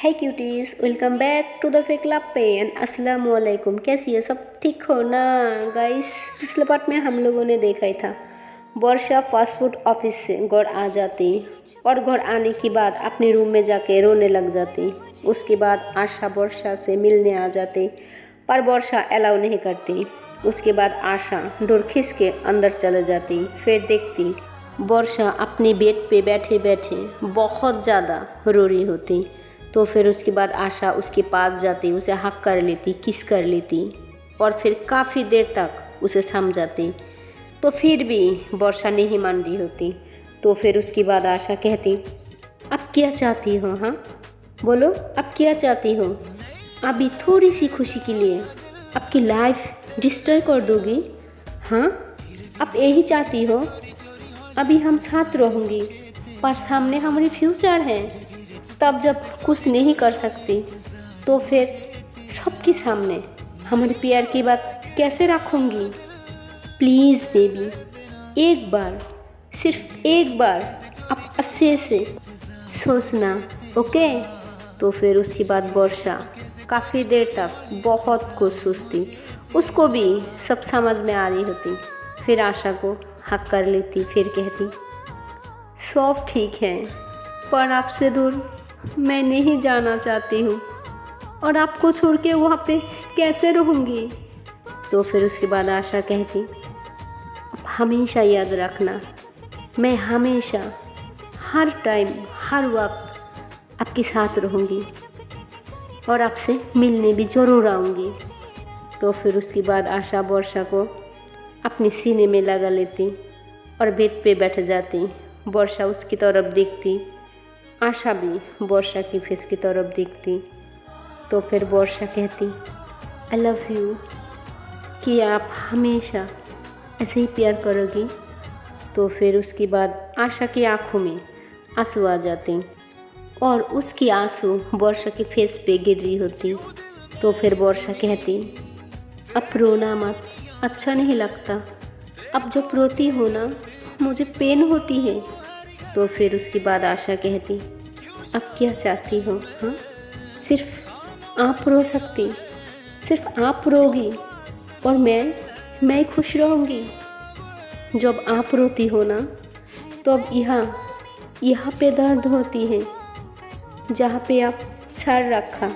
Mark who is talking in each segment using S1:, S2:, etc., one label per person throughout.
S1: है cuties, welcome back to the फेक लाप्पे एंड अस्सलाम वालेकुम। कैसी है, सब ठीक हो ना गाइस। पिछले पार्ट में हम लोगों ने देखा ही था, वर्षा फास्ट फूड ऑफिस से घर आ जाती और घर आने के बाद अपने रूम में जाके रोने लग जाती। उसके बाद आशा वर्षा से मिलने आ जाती पर वर्षा अलाउ नहीं करती। उसके बाद आशा डोर खींच के अंदर चले जाती। फिर देखती वर्षा अपने बेड पे बैठे बैठे बहुत ज़्यादा रो रही होती। तो फिर उसके बाद आशा उसके पास जाती, उसे हक कर लेती, किस कर लेती और फिर काफ़ी देर तक उसे समझाती। तो फिर भी वर्षा नहीं मान रही होती। तो फिर उसके बाद आशा कहती, अब क्या चाहती हो? हाँ बोलो, अब क्या चाहती हो? अभी थोड़ी सी खुशी के लिए आपकी लाइफ डिस्ट्रॉय कर दोगी? हाँ अब यही चाहती हो? अभी हम साथ रहूँगी पर सामने हमारी फ्यूचर है। तब जब कुछ नहीं कर सकती तो फिर सबके सामने हमारे प्यार की बात कैसे रखूँगी? प्लीज़ बेबी, एक बार, सिर्फ एक बार आप अच्छे से सोचना, ओके? तो फिर उसके बाद वर्षा काफ़ी देर तक बहुत कुछ सोचती। उसको भी सब समझ में आ रही होती। फिर आशा को हक कर लेती। फिर कहती, सब ठीक है पर आपसे दूर मैं नहीं जाना चाहती हूँ और आपको छोड़ के वहाँ पे कैसे रहूँगी? तो फिर उसके बाद आशा कहती, हमेशा याद रखना, मैं हमेशा हर टाइम हर वक्त आपके साथ रहूँगी और आपसे मिलने भी ज़रूर आऊँगी। तो फिर उसके बाद आशा वर्षा को अपने सीने में लगा लेती और बेड पे बैठ जाती। वर्षा उसकी तरफ देखती, आशा भी वर्षा की फेस की तरफ देखती। तो फिर वर्षा कहती, आई लव यू, कि आप हमेशा ऐसे ही प्यार करोगी। तो फिर उसके बाद आशा की आंखों में आंसू आ जाते और उसकी आंसू वर्षा की फेस पे गिर रही होती। तो फिर वर्षा कहती, अब रोना मत, अच्छा नहीं लगता। अब जब रोती हो ना मुझे पेन होती है। तो फिर उसके बाद आशा कहती, अब क्या चाहती हो? हाँ सिर्फ आप रो सकती, सिर्फ आप रोगी और मैं खुश रहूँगी। जब आप रोती हो ना तब यहाँ पे दर्द होती है जहाँ पे आप सर रखा,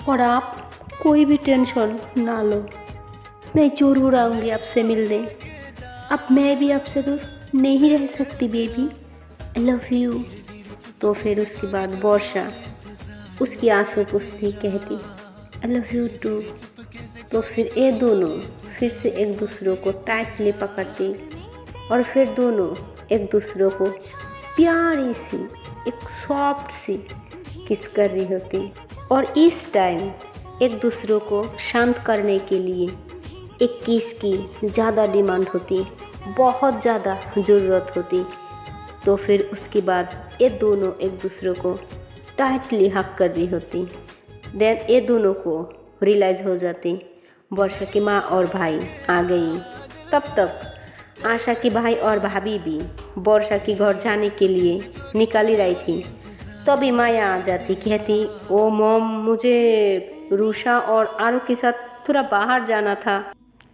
S1: और आप कोई भी टेंशन ना लो, मैं ज़रूर आऊँगी आपसे मिलने। अब मैं भी आपसे दूर नहीं रह सकती बेबी, आई लव यू। तो फिर उसके बाद वर्षा उसकी आंसू पुछती, कहती, आई लव यू टू। तो फिर ये दोनों फिर से एक दूसरे को टाइटली पकड़ती और फिर दोनों एक दूसरे को प्यारी सी एक सॉफ्ट सी किस कर रही होती। और इस टाइम एक दूसरे को शांत करने के लिए एक किस की ज़्यादा डिमांड होती, बहुत ज़्यादा ज़रूरत होती। तो फिर उसके बाद ये दोनों एक दूसरे को टाइटली हक कर रही होती। देन ये दोनों को रियलाइज़ हो जाती वर्षा की माँ और भाई आ गई। तब तक आशा की भाई और भाभी भी वर्षा की घर जाने के लिए निकल ही रही थी। तभी माया आ जाती, कहती, ओ मॉम, मुझे रूषा और आरू के साथ थोड़ा बाहर जाना था,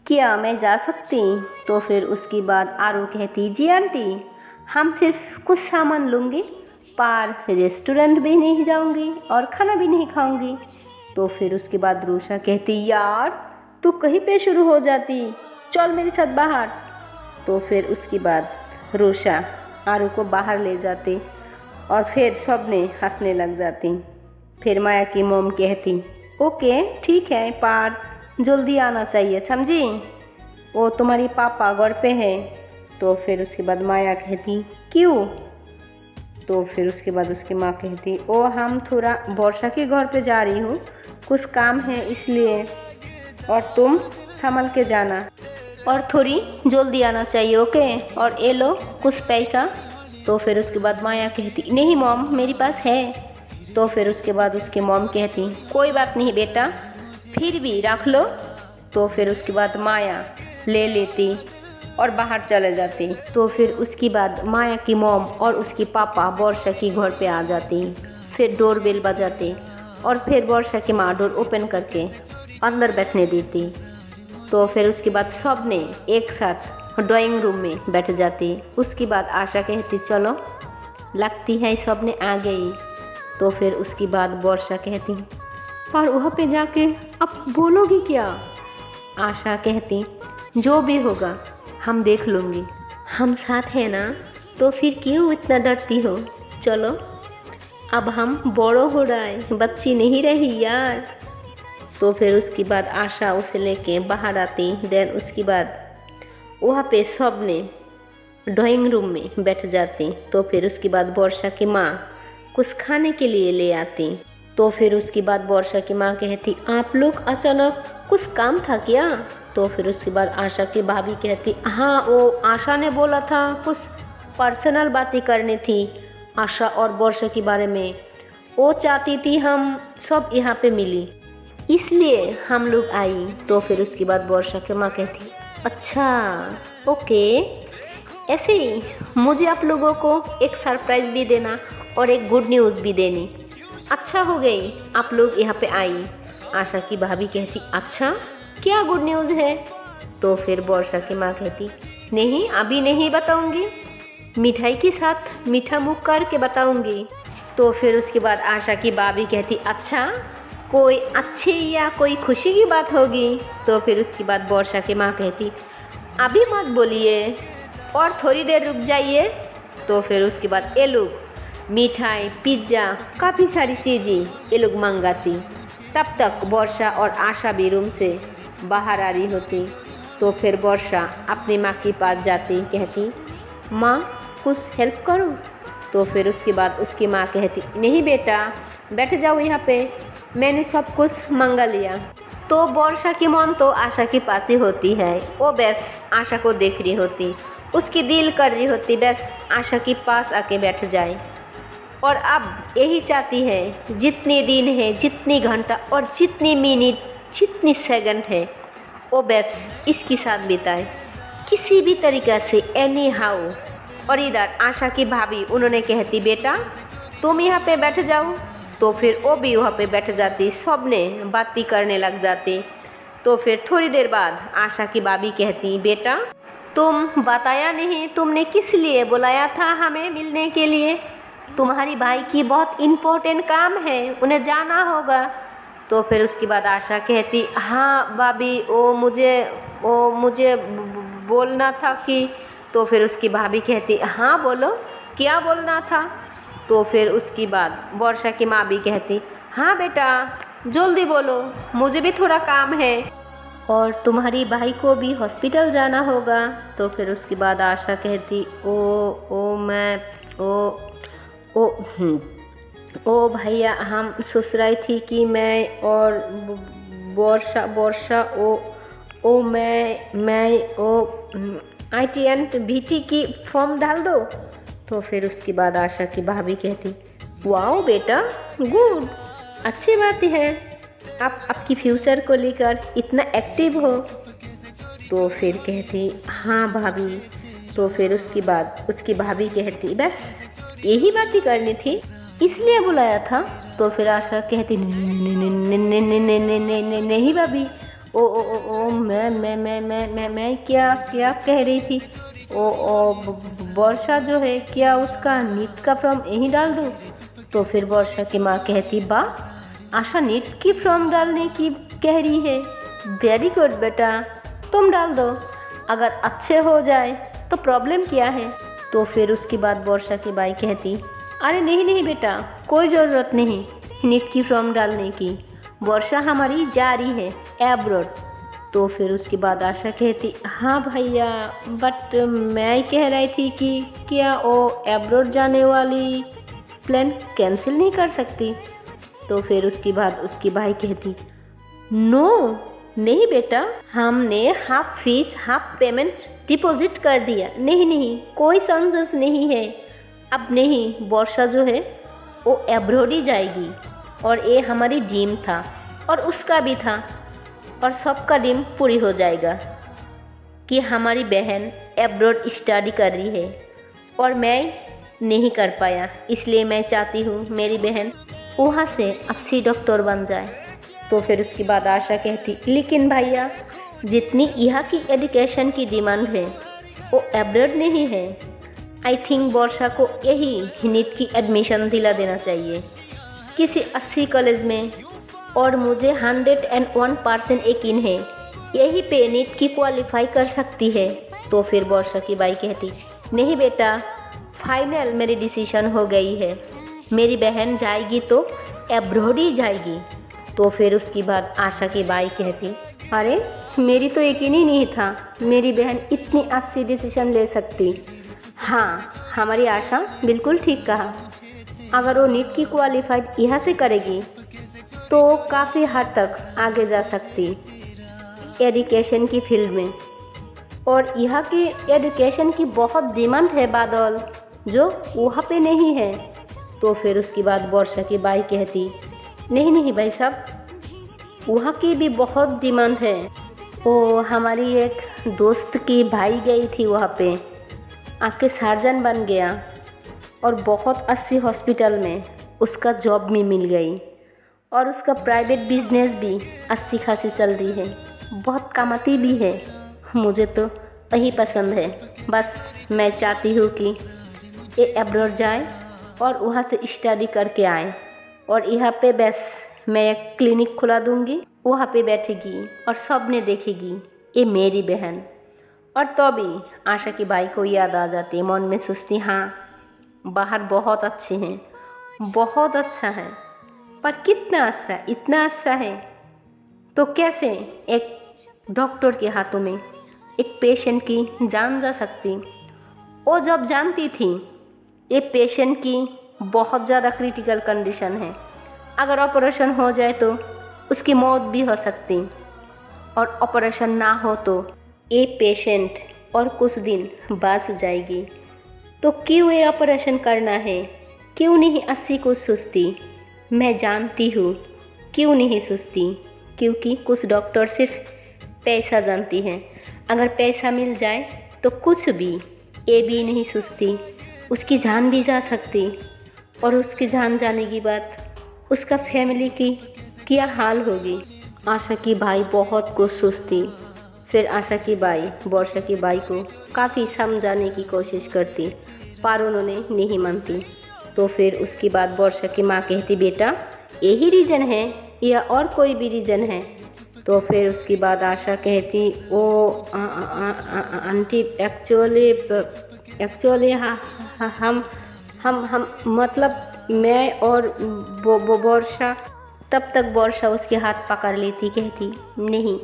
S1: क्या मैं जा सकती? तो फिर उसकी बाद आरू कहती, जी आंटी, हम सिर्फ कुछ सामान लूँगी पर रेस्टोरेंट भी नहीं जाऊँगी और खाना भी नहीं खाऊँगी। तो फिर उसके बाद रूषा कहती, यार तू कहीं पे शुरू हो जाती, चल मेरे साथ बाहर। तो फिर उसके बाद रूषा आरू को बाहर ले जाती और फिर सब ने हंसने लग जाती। फिर माया की मोम कहती, ओके ठीक है पर जल्दी आना चाहिए, समझी? वो तुम्हारी पापा घर पे है। तो फिर उसके बाद माया कहती, क्यों? तो फिर उसके बाद उसकी माँ कहती, ओ हम थोड़ा वर्षा के घर पे जा रही हूँ, कुछ काम है इसलिए, और तुम संभल के जाना और थोड़ी जल्दी आना चाहिए, ओके? और ये लो कुछ पैसा। तो फिर उसके बाद माया कहती, नहीं मॉम मेरे पास है। तो फिर उसके बाद उसकी मॉम कहती, कोई बात नहीं बेटा, फिर भी रख लो। तो फिर उसके बाद माया ले लेती और बाहर चले जाती। तो फिर उसके बाद माया की मॉम और उसके पापा वर्षा की घर पे आ जाती। फिर डोरबेल बजाते और फिर वर्षा की माँ डोर ओपन करके अंदर बैठने देती। तो फिर उसके बाद सब ने एक साथ ड्राइंग रूम में बैठ जाती। उसके बाद आशा कहती चलो, लगती है सब ने आ गई। तो फिर उसके बाद वर्षा कहती पर वहाँ पे जाके अब बोलोगी क्या? आशा कहती जो भी होगा हम देख लूँगी, हम साथ हैं ना, तो फिर क्यों इतना डरती हो? चलो अब हम बड़ो हो रहे, बच्ची नहीं रही यार। तो फिर उसके बाद आशा उसे लेके बाहर आती। देन उसके बाद वहाँ पे सब ने ड्राइंग रूम में बैठ जाती। तो फिर उसके बाद वर्षा की माँ कुछ खाने के लिए ले आती। तो फिर उसके बाद वर्षा की माँ कहती आप लोग अचानक, कुछ काम था क्या? तो फिर उसके बाद आशा की भाभी कहती हाँ, वो आशा ने बोला था कुछ पर्सनल बातें करनी थी आशा और वर्षा के बारे में। वो चाहती थी हम सब यहाँ पे मिली, इसलिए हम लोग आई। तो फिर उसके बाद वर्षा की माँ कहती अच्छा ओके, ऐसे ही मुझे आप लोगों को एक सरप्राइज़ भी देना और एक गुड न्यूज़ भी देनी। अच्छा हो गई आप लोग यहाँ पे आई। आशा की भाभी कहती अच्छा क्या गुड न्यूज़ है? तो फिर वर्षा की माँ कहती नहीं अभी नहीं बताऊँगी, मिठाई के साथ मीठा मुँह करके बताऊँगी। तो फिर उसके बाद आशा की भाभी कहती अच्छा कोई अच्छी या कोई खुशी की बात होगी। तो फिर उसके बाद वर्षा की माँ कहती अभी मत बोलिए और थोड़ी देर रुक जाइए। तो फिर उसके बाद ये लोग मिठाई, पिज्ज़ा, काफ़ी सारी चीज़ें ये लोग मंगाती। तब तक वर्षा और आशा भी रूम से बाहर आ रही होती। तो फिर वर्षा अपनी माँ के पास जाती, कहती माँ कुछ हेल्प करो। तो फिर उसके बाद उसकी माँ कहती नहीं बेटा बैठ जाओ यहाँ पे, मैंने सब कुछ मंगा लिया। तो वर्षा की मन तो आशा के पास ही होती है। वो बस आशा को देख रही होती, उसकी दिल कर रही होती बस आशा के पास आके बैठ जाए। और अब यही चाहती है जितने दिन है, जितनी घंटा और जितनी मिनट, जितनी सेकंड है वो बस इसके साथ बिताए किसी भी तरीक़ा से, एनी हाउ। और इधर आशा की भाभी उन्होंने कहती बेटा तुम यहाँ पे बैठ जाओ। तो फिर वो भी वहाँ पे बैठ जाती, सब ने बातें करने लग जाती। तो फिर थोड़ी देर बाद आशा की भाभी कहती बेटा तुम बताया नहीं तुमने किस लिए बुलाया था हमें मिलने के लिए? तुम्हारी भाई की बहुत इम्पोर्टेंट काम है, उन्हें जाना होगा। तो फिर उसके बाद आशा कहती हाँ भाभी वो मुझे बोलना था कि। तो फिर उसकी भाभी कहती हाँ बोलो क्या बोलना था? तो फिर उसके बाद वर्षा की माँ भी कहती हाँ बेटा जल्दी बोलो, मुझे भी थोड़ा काम है और तुम्हारी भाई को भी हॉस्पिटल जाना होगा। तो फिर उसके बाद आशा कहती ओ भैया हम सोच रही थी कि मैं और वर्षा IT एंड VT की फॉर्म डाल दो। तो फिर उसके बाद आशा की भाभी कहती वाओ बेटा गुड, अच्छी बात है आप आपकी फ्यूचर को लेकर इतना एक्टिव हो। तो फिर कहती हाँ भाभी। तो फिर उसके बाद उसकी भाभी कहती बस यही बात ही करनी थी इसलिए बुलाया था। तो फिर आशा कहती नहीं भाभी मैं क्या कह रही थी? वर्षा जो है क्या उसका नीट का फॉर्म यहीं डाल दूँ? तो फिर वर्षा की माँ कहती वाह आशा नीट की फॉर्म डालने की कह रही है, वेरी गुड बेटा तुम डाल दो, अगर अच्छे हो जाए तो प्रॉब्लम क्या है? तो फिर उसके बाद वर्षा की बाई कहती अरे नहीं बेटा कोई ज़रूरत नहीं नीट की फॉर्म डालने की, वर्षा हमारी जा रही है एब्रॉड। तो फिर उसके बाद आशा कहती हाँ भैया बट मैं कह रही थी कि क्या वो एब्रॉड जाने वाली प्लान कैंसिल नहीं कर सकती? तो फिर उसके बाद उसकी भाई कहती नो नहीं बेटा हमने half fees half payment deposit कर दिया, नहीं कोई चांसेस नहीं है अब नहीं, वर्षा जो है वो एब्रॉड ही जाएगी और ये हमारी ड्रीम था और उसका भी था और सबका ड्रीम पूरी हो जाएगा कि हमारी बहन एब्रॉड स्टडी कर रही है और मैं नहीं कर पाया, इसलिए मैं चाहती हूँ मेरी बहन वहाँ से अच्छी डॉक्टर बन जाए। तो फिर उसके बाद आशा कहती, लेकिन भैया जितनी यहाँ की एजुकेशन की डिमांड है वो एब्रॉड नहीं है। आई थिंक वर्षा को यही नीट की एडमिशन दिला देना चाहिए किसी अच्छी कॉलेज में। और मुझे 101% यकीन है यही पे नीट की क्वालिफाई कर सकती है। तो फिर वर्षा की बाई कहती, नहीं बेटा, फाइनल मेरी डिसीजन हो गई है, मेरी बहन जाएगी तो एब्रॉड ही जाएगी। तो फिर उसके बाद आशा की बाई कहती, अरे मेरी तो यकीन ही नहीं था मेरी बहन इतनी अच्छी डिसीजन ले सकती। हाँ, हमारी आशा बिल्कुल ठीक कहा। अगर वो नीट की क्वालिफाइड यहाँ से करेगी तो काफ़ी हद तक आगे जा सकती एजुकेशन की फील्ड में। और यहाँ की एजुकेशन की बहुत डिमांड है बादल, जो वहाँ पे नहीं है। तो फिर उसके बाद वर्षा की बाई कहती, नहीं नहीं भाई साहब, वहाँ की भी बहुत डिमांड है। वो हमारी एक दोस्त की भाई गई थी वहाँ पे, आके सर्जन बन गया और बहुत अच्छी हॉस्पिटल में उसका जॉब भी मिल गई। और उसका प्राइवेट बिजनेस भी अच्छी खासी चल रही है, बहुत कमाती भी है। मुझे तो वही पसंद है। बस मैं चाहती हूँ कि ये अब्रॉड जाए और वहाँ से स्टडी करके आए। और यहाँ पे बस मैं एक क्लिनिक खुला दूँगी, वहाँ पे बैठेगी और सब ने देखेगी ये मेरी बहन। और तो भी आशा की बाई को याद आ जाती, मन में सोचती, हाँ बाहर बहुत अच्छे हैं, बहुत अच्छा है, पर कितना अच्छा, इतना अच्छा है तो कैसे एक डॉक्टर के हाथों में एक पेशेंट की जान जा सकती। वो जब जानती थी ये पेशेंट की बहुत ज़्यादा क्रिटिकल कंडीशन है, अगर ऑपरेशन हो जाए तो उसकी मौत भी हो सकती, और ऑपरेशन ना हो तो ये पेशेंट और कुछ दिन बच जाएगी। तो क्यों ये ऑपरेशन करना है, क्यों नहीं अस्सी को सोचती। मैं जानती हूँ क्यों नहीं सोचती, क्योंकि कुछ डॉक्टर सिर्फ पैसा जानती हैं। अगर पैसा मिल जाए तो कुछ भी, ये भी नहीं सोचती उसकी जान भी जा सकती। और उसकी जान जाने की बात उसका फैमिली की क्या हाल होगी। आशा की बाई बहुत कुछ सोचती। फिर आशा की बाई वर्षा की बाई को काफ़ी समझाने की कोशिश करती, पर उन्होंने नहीं मानती। तो फिर उसके बाद वर्षा की माँ कहती, बेटा यही रीज़न है या और कोई भी रीज़न है। तो फिर उसके बाद आशा कहती, ओ आंटी एक्चुअली हम मतलब मैं और वर्षा। तब तक वर्षा उसके हाथ पकड़ लेती, कहती नहीं,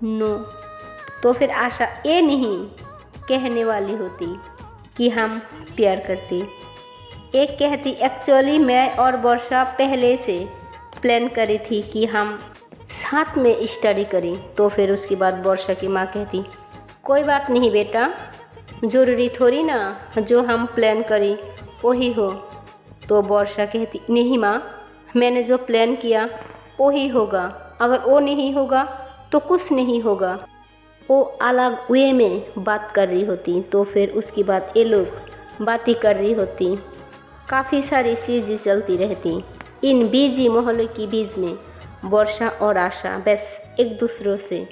S1: नो। तो फिर आशा ये नहीं कहने वाली होती कि हम प्यार करती। एक कहती, एक्चुअली मैं और वर्षा पहले से प्लान करी थी कि हम साथ में स्टडी करें। तो फिर उसके बाद वर्षा की माँ कहती, कोई बात नहीं बेटा, ज़रूरी थोड़ी ना जो हम प्लान करी वही हो। तो वर्षा कहती, नहीं माँ, मैंने जो प्लान किया वही होगा, अगर वो नहीं होगा तो कुछ नहीं होगा। वो अलग वे में बात कर रही होती। तो फिर उसके बाद ये लोग बातें कर रही होती, काफ़ी सारी चीज़ें चलती रहती। इन बिजी मोहल्ले के बीच में वर्षा और आशा बस एक दूसरों से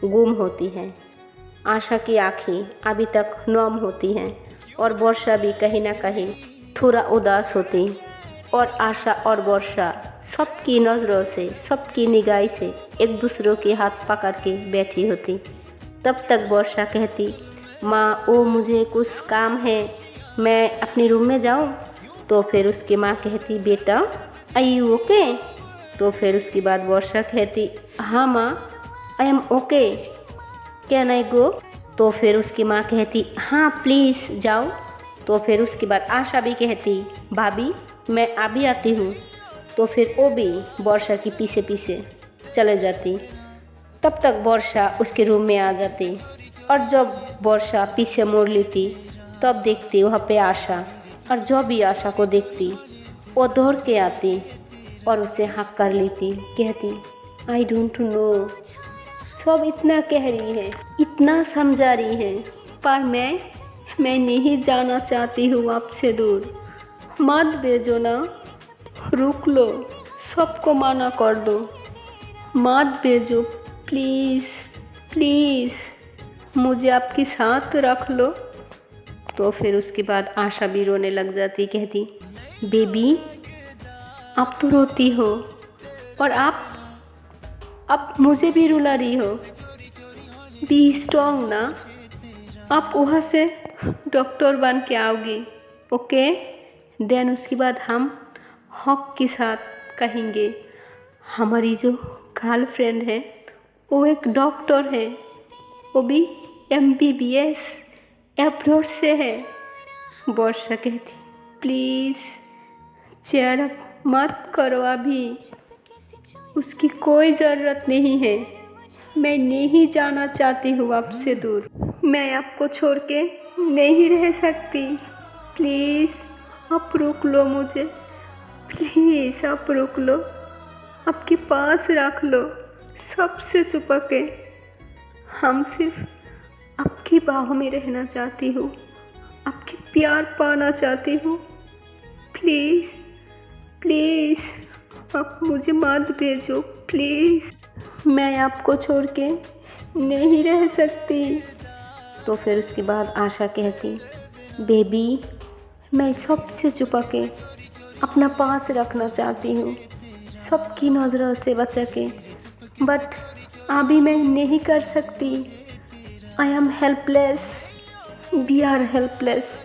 S1: गुम होती हैं। आशा की आँखें अभी तक नम होती हैं और वर्षा भी कहीं ना कहीं थोड़ा उदास होती। और आशा और वर्षा सबकी नज़रों से, सबकी निगाह से एक दूसरों के हाथ पकड़ के बैठी होती। तब तक वर्षा कहती, माँ वो मुझे कुछ काम है, मैं अपने रूम में जाऊँ। तो फिर उसकी माँ कहती, बेटा आई यू ओके। तो फिर उसके बाद वर्षा कहती, हाँ माँ I am okay, can I go. तो फिर उसकी माँ कहती, हाँ प्लीज़ जाओ। तो फिर उसके बाद आशा भी कहती, भाभी मैं अभी आती हूँ। तो फिर वो भी वर्षा की पीछे पीछे चले जाती। तब तक वर्षा उसके रूम में आ जाती और जब वर्षा पीछे मोड़ लेती तब देखती वहाँ पे आशा, और जो भी आशा को देखती वो दौड़ के आती और उसे हक कर लेती, कहती आई डोंट नो, सब इतना कह रही है, इतना समझा रही है, पर मैं नहीं जाना चाहती हूँ आपसे दूर, मत भेजो ना, रुक लो, सबको मना कर दो, मत भेजो, प्लीज़ प्लीज़, मुझे आपके साथ रख लो। तो फिर उसके बाद आशा भी रोने लग जाती, कहती बेबी आप तो रोती हो और आप मुझे भी रुला रही हो। बी स्ट्रॉन्ग ना, आप वहाँ से डॉक्टर बन के आओगी, ओके। देन उसके बाद हम हक के साथ कहेंगे हमारी जो गर्लफ्रेंड है वो एक डॉक्टर है, वो भी MBBS अब्रॉड से है। वर्षा कहती प्लीज़ चेयर अप मत करो, अभी उसकी कोई ज़रूरत नहीं है, मैं नहीं जाना चाहती हूँ आपसे दूर, मैं आपको छोड़ के नहीं रह सकती, प्लीज़ आप रोक लो मुझे, प्लीज़ आप रोक लो, आपके पास रख लो, सबसे छुपा के। हम सिर्फ आपकी बाहों में रहना चाहती हूँ, आपके प्यार पाना चाहती हूँ, प्लीज़ प्लीज़ आप मुझे मत भेजो, प्लीज़ मैं आपको छोड़ के नहीं रह सकती। तो फिर उसके बाद आशा कहती बेबी मैं सबसे छुपा के अपना पास रखना चाहती हूँ, सबकी नज़रों से बचा के, बट अभी मैं नहीं कर सकती। I am helpless, we are helpless,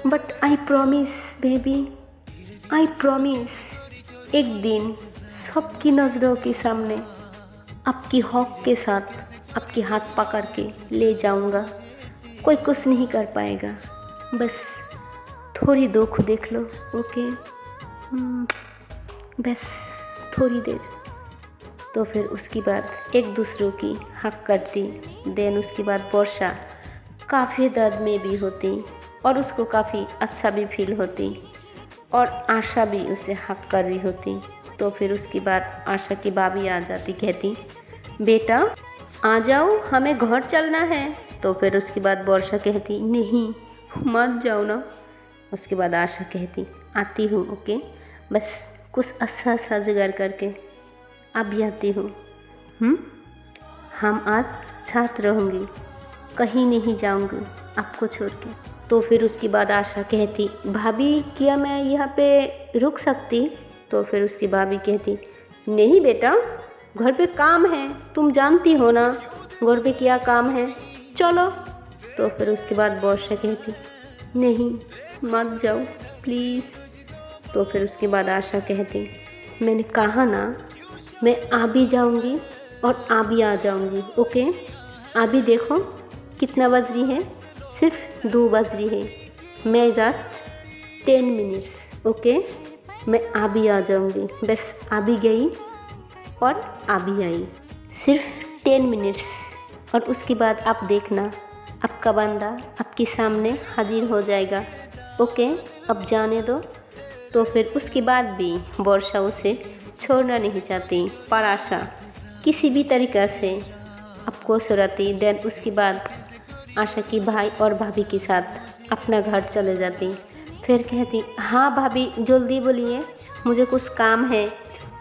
S1: but I promise baby, I promise एक दिन सबकी नज़रों के सामने आपकी हक के साथ आपके हाथ पकड़ के ले जाऊंगा, कोई कुछ नहीं कर पाएगा, बस थोड़ी दुख देख लो, ओके। बस थोड़ी देर। तो फिर उसके बाद एक दूसरों की हक करती। देन उसके बाद वर्षा काफ़ी दर्द में भी होती और उसको काफ़ी अच्छा भी फील होती और आशा भी उसे हक कर रही होती। तो फिर उसके बाद आशा की भाभी आ जाती, कहती बेटा आ जाओ हमें घर चलना है। तो फिर उसके बाद वर्षा कहती नहीं मत जाओ ना। उसके बाद आशा कहती आती हूँ, ओके, बस कुछ अच्छा सा जुगाड़ करके अभी आती हूँ। हम आज साथ रहूँगी, कहीं नहीं जाऊँगी आपको छोड़ के। तो फिर उसके बाद आशा कहती भाभी क्या मैं यहाँ पे रुक सकती? तो फिर उसकी भाभी कहती नहीं बेटा, घर पे काम है, तुम जानती हो ना घर पे क्या काम है, चलो। तो फिर उसके बाद वर्षा कहती नहीं मत जाओ प्लीज़। तो फिर उसके बाद आशा कहती मैंने कहा ना मैं आ भी जाऊँगी और आ भी आ जाऊँगी, ओके। अभी देखो कितना बज रही है, सिर्फ 2 बज रही है, मैं जस्ट 10 मिनट्स, ओके, मैं आ भी आ जाऊँगी। बस आ भी गई और आ भी आई, सिर्फ 10 मिनट्स। और उसके बाद आप देखना आपका बंदा आपके सामने हाजिर हो जाएगा, ओके, अब जाने दो। तो फिर उसके बाद भी वर्षा उसे छोड़ना नहीं चाहती, पर आशा किसी भी तरीक़ा से आपको सुराती। देन उसके बाद आशा की भाई और भाभी के साथ अपना घर चले जाती। फिर कहती हाँ भाभी जल्दी बोलिए, मुझे कुछ काम है,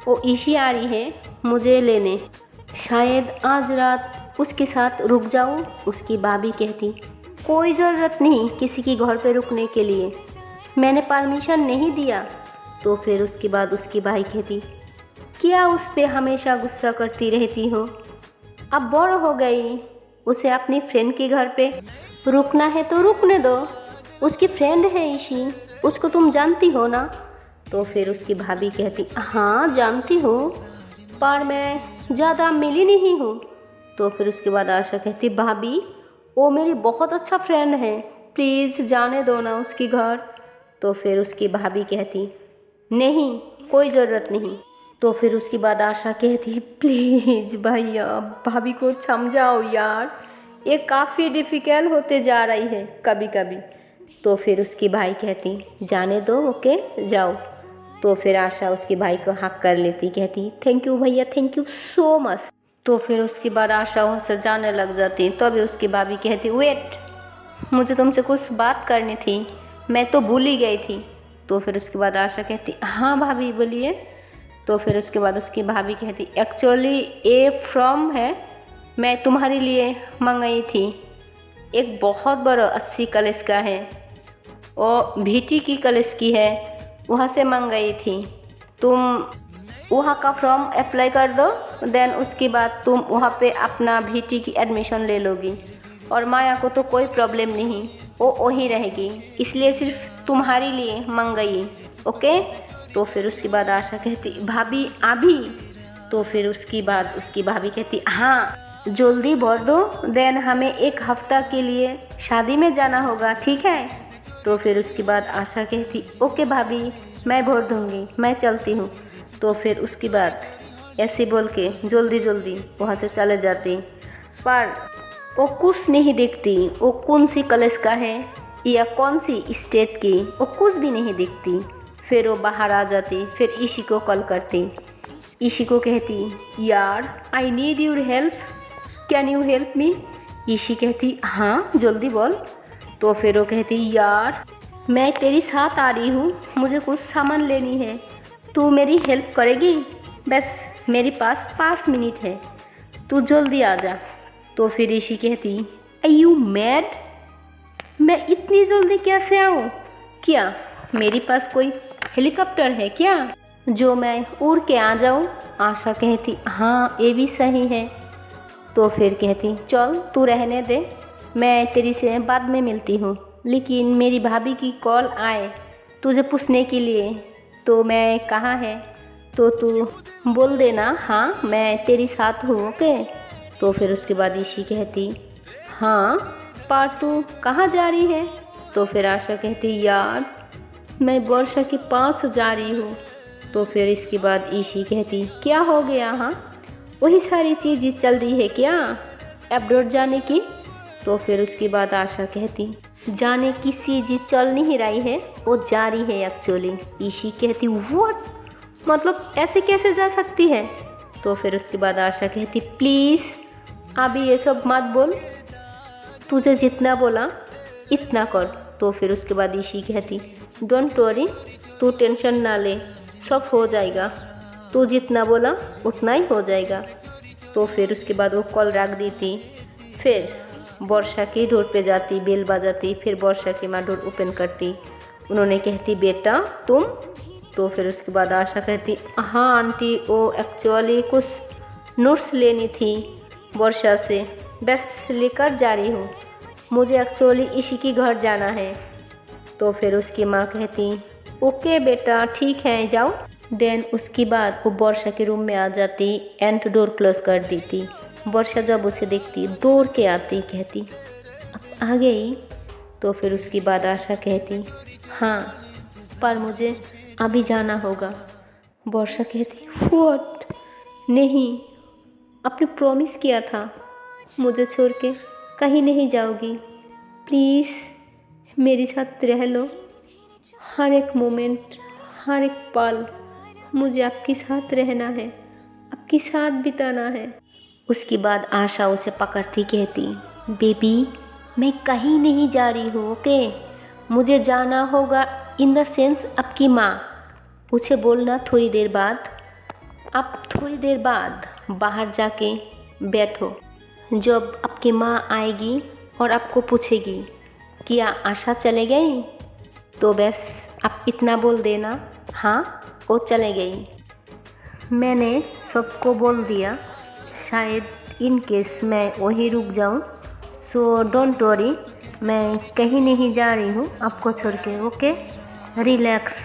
S1: वो ईशी आ रही है मुझे लेने, शायद आज रात उसके साथ रुक जाऊँ। उसकी भाभी कहती कोई ज़रूरत नहीं किसी के घर पे रुकने के लिए, मैंने परमिशन नहीं दिया। तो फिर उसके बाद उसकी भाई कहती क्या उस पर हमेशा गुस्सा करती रहती हो, अब बड़ हो गई, उसे अपनी फ्रेंड के घर पे रुकना है तो रुकने दो, उसकी फ्रेंड है ईशी, उसको तुम जानती हो ना। तो फिर उसकी भाभी कहती हाँ जानती हूँ, पर मैं ज़्यादा मिली नहीं हूँ। तो फिर उसके बाद आशा कहती भाभी वो मेरी बहुत अच्छा फ्रेंड है, प्लीज़ जाने दो ना उसकी घर। तो फिर उसकी भाभी कहती नहीं कोई ज़रूरत नहीं। तो फिर उसके बाद आशा कहती प्लीज़ भैया भाभी को समझाओ यार, ये काफ़ी डिफ़िकल्ट होते जा रही है कभी कभी। तो फिर उसकी भाई कहती जाने दो, ओके जाओ। तो फिर आशा उसके भाई को हक कर लेती, कहती थैंक यू भैया, थैंक यू सो मच। तो फिर उसके बाद आशा वहाँ से जाने लग जाती। तभी उसकी भाभी कहती वेट, मुझे तुमसे कुछ बात करनी थी, मैं तो भूल ही गई थी। तो फिर उसके बाद आशा कहती हाँ भाभी बोलिए। तो फिर उसके बाद उसकी भाभी कहती एक्चुअली ये फ्रॉम है, मैं तुम्हारे लिए मंगाई थी, एक बहुत बड़ा 80 कलश का है और भीटी की कलश की है, वहाँ से मंगाई थी। तुम वहाँ का फॉर्म अप्लाई कर दो, देन उसके बाद तुम वहाँ पे अपना भीटी की एडमिशन ले लोगी और माया को तो कोई प्रॉब्लम नहीं, वो वहीं रहेगी, इसलिए सिर्फ तुम्हारे लिए मंगाई, ओके। तो फिर उसके बाद आशा कहती भाभी अभी। तो फिर उसकी भाभी कहती हाँ जल्दी बोल दो, देन हमें 1 हफ्ता के लिए शादी में जाना होगा, ठीक है। तो फिर उसके बाद आशा कहती ओके भाभी मैं भर दूँगी, मैं चलती हूँ। तो फिर उसके बाद ऐसे बोल के जल्दी वहाँ से चले जाती, पर वो कुछ नहीं देखती वो कौन सी कॉलेज का है या कौन सी स्टेट की, वो कुछ भी नहीं देखती। फिर वो बाहर आ जाती, फिर ईशी को कॉल करती, ईशी को कहती यार I need your help, can you help me. Ishi कहती हाँ जल्दी बोल। तो फिर वो कहती यार मैं तेरे साथ आ रही हूँ, मुझे कुछ सामान लेनी है, तू मेरी हेल्प करेगी, बस मेरे पास 5 मिनट है, तू जल्दी आ जा। तो फिर ईशी कहती आर यू मैड, मैं इतनी जल्दी कैसे आऊँ, क्या मेरे पास कोई हेलीकॉप्टर है क्या जो मैं उड़ के आ जाऊँ। आशा कहती हाँ ये भी सही है। तो फिर कहती चल तू रहने दे, मैं तेरी से बाद में मिलती हूँ, लेकिन मेरी भाभी की कॉल आए तुझे पूछने के लिए, तो मैं कहाँ है तो तू बोल देना हाँ मैं तेरे साथ हूँ, ओके। तो फिर उसके बाद ईशी कहती हाँ पर तू कहाँ जा रही है। तो फिर आशा कहती यार मैं वर्षा के पास जा रही हूँ। तो फिर इसके बाद ईशी कहती क्या हो गया, हाँ वही सारी चीज़ें चल रही है क्या अब्रॉड जाने की। तो फिर उसके बाद आशा कहती जाने की चीज़ें चल नहीं रही है, वो जा रही है एक्चुअली। ईशी कहती व्हाट, मतलब ऐसे कैसे जा सकती है। तो फिर उसके बाद आशा कहती प्लीज़ अभी ये सब मत बोल, तुझे जितना बोला इतना कर। तो फिर उसके बाद ईशी कहती डोंट वरी, तू टेंशन ना ले, सब हो जाएगा, तू जितना बोला उतना ही हो जाएगा। तो फिर उसके बाद वो कॉल रख देती, फिर वर्षा की डोर पे जाती, बेल बजाती, फिर वर्षा की माँ डोर ओपन करती, उन्होंने कहती बेटा तुम। तो फिर उसके बाद आशा कहती हाँ आंटी वो एक्चुअली कुछ नोट्स लेनी थी वर्षा से, बस लेकर जा रही हूँ, मुझे एक्चुअली इसी के घर जाना है। तो फिर उसकी माँ कहती ओके बेटा ठीक है जाओ। देन उसके बाद वो वर्षा के रूम में आ जाती एंड डोर क्लोज कर देती। वर्षा जब उसे देखती दौड़ के आती, कहती अब आ गई। तो फिर उसके बाद आशा कहती हाँ पर मुझे अभी जाना होगा। वर्षा कहती व्हाट, नहीं आपने प्रॉमिस किया था मुझे छोड़ के कहीं नहीं जाओगी, प्लीज़ मेरे साथ रह लो, हर एक मोमेंट हर एक पल मुझे आपके साथ रहना है, आपके साथ बिताना है। उसके बाद आशा उसे पकड़ती कहती बेबी मैं कहीं नहीं जा रही हूँ, ओके, मुझे जाना होगा इन द सेंस आपकी माँ, उसे बोलना थोड़ी देर बाद, आप थोड़ी देर बाद बाहर जाके बैठो, जब आपकी माँ आएगी और आपको पूछेगी क्या आशा चले गई, तो बस आप इतना बोल देना हाँ वो चले गई। मैंने सबको बोल दिया, शायद इन केस मैं वहीं रुक जाऊं, सो डोंट वरी, मैं कहीं नहीं जा रही हूँ आपको छोड़ के, ओके रिलैक्स।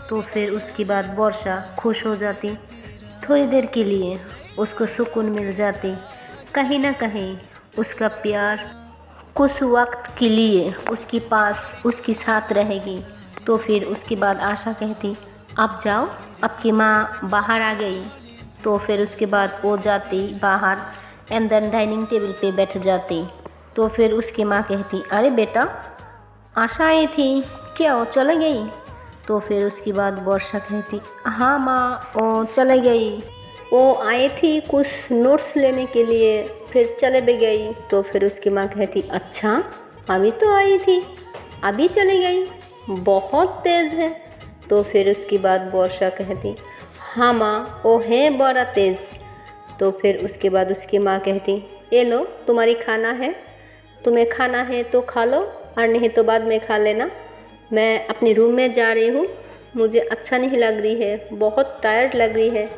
S1: तो फिर उसके बाद वर्षा खुश हो जाती, थोड़ी देर के लिए उसको सुकून मिल जाती, कहीं ना कहीं उसका प्यार कुछ वक्त के लिए उसके पास उसके साथ रहेगी। तो फिर उसके बाद आशा कहती आप जाओ, आपकी माँ बाहर आ गई। तो फिर उसके बाद वो जाती बाहर एंड देन डाइनिंग टेबल पे बैठ जाती। तो फिर उसकी माँ कहती अरे बेटा आशा आई थी क्या, वो चले गई। तो फिर उसके बाद वर्षा कहती हाँ माँ वो चले गई, वो आई थी कुछ नोट्स लेने के लिए फिर चले भी गई। तो फिर उसकी माँ कहती अच्छा अभी तो आई थी अभी चली गई, बहुत तेज़ है। तो फिर उसके बाद वर्षा कहती, हाँ माँ वो है बड़ा तेज़। तो फिर उसके बाद उसकी माँ कहती, ये लो तुम्हारी खाना है, तुम्हें खाना है तो खा लो और नहीं तो बाद में खा लेना। मैं अपने रूम में जा रही हूँ, मुझे अच्छा नहीं लग रही है, बहुत टायर्ड लग रही है।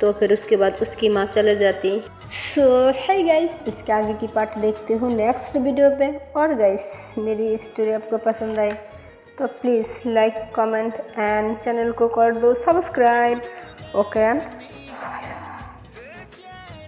S1: तो फिर उसके बाद उसकी माँ चले जाती। सो है गाइस, इसके आगे की पार्ट देखते हो नेक्स्ट वीडियो पे। और गाइस मेरी स्टोरी आपको पसंद आई तो please like comment and channel को कर दो सब्सक्राइब। ओके।